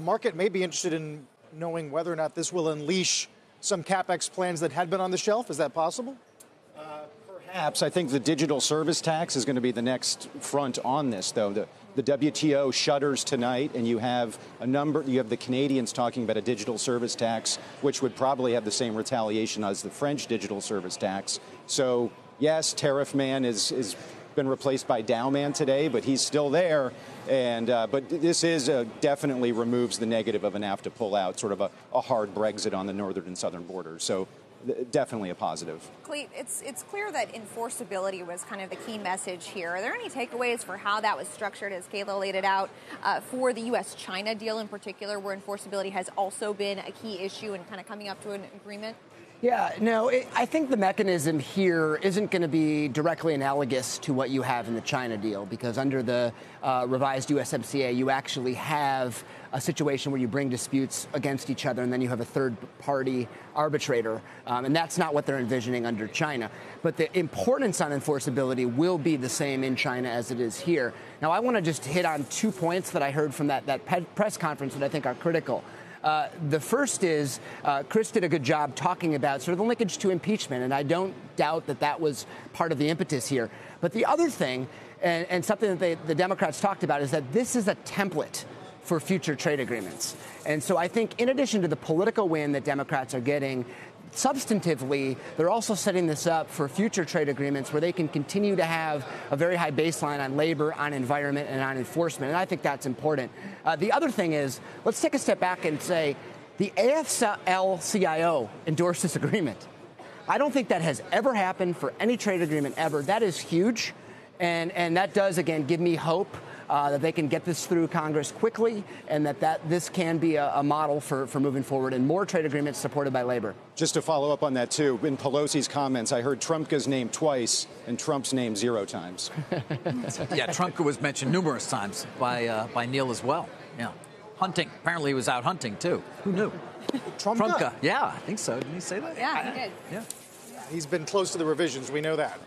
market may be interested in knowing whether or not this will unleash some CapEx plans that had been on the shelf. Is that possible? Perhaps. I think the digital service tax is going to be the next front on this, though. The WTO shutters tonight, and you have the Canadians talking about a digital service tax, which would probably have the same retaliation as the French digital service tax. So, yes, Tariff Man is been replaced by Dow Man today, but he's still there. And but this is definitely removes the negative of an NAFTA pullout, sort of a hard Brexit on the northern and southern borders. So definitely a positive. Clete, it's clear that enforceability was kind of the key message here. Are there any takeaways for how that was structured, as Kayla laid it out, for the U.S.-China deal in particular, where enforceability has also been a key issue and kind of coming up to an agreement? Yeah, no, I think the mechanism here isn't going to be directly analogous to what you have in the China deal, because under the revised USMCA, you actually have a situation where you bring disputes against each other and then you have a third-party arbitrator, and that's not what they're envisioning under China. But the importance on enforceability will be the same in China as it is here. Now, I want to just hit on 2 points that I heard from that press conference that I think are critical. The first is Chris did a good job talking about sort of the linkage to impeachment, and I don't doubt that that was part of the impetus here. But the other thing, and something that the Democrats talked about, is that this is a template for future trade agreements. And so I think in addition to the political win that Democrats are getting, substantively, they're also setting this up for future trade agreements where they can continue to have a very high baseline on labor, on environment, and on enforcement. And I think that's important. The other thing is, let's take a step back and say the AFL-CIO endorsed this agreement. I don't think that has ever happened for any trade agreement ever. That is huge. And that does, again, give me hope that they can get this through Congress quickly, and that this can be a model for moving forward and more trade agreements supported by labor. Just to follow up on that, too, in Pelosi's comments, I heard Trumka's name twice and Trump's name 0 times. Yeah, Trumka was mentioned numerous times by Neil as well. Yeah. Hunting. Apparently he was out hunting, too. Who knew? Trumka. Yeah, I think so. Didn't he say that? Yeah, he did. Yeah. He's been close to the revisions. We know that.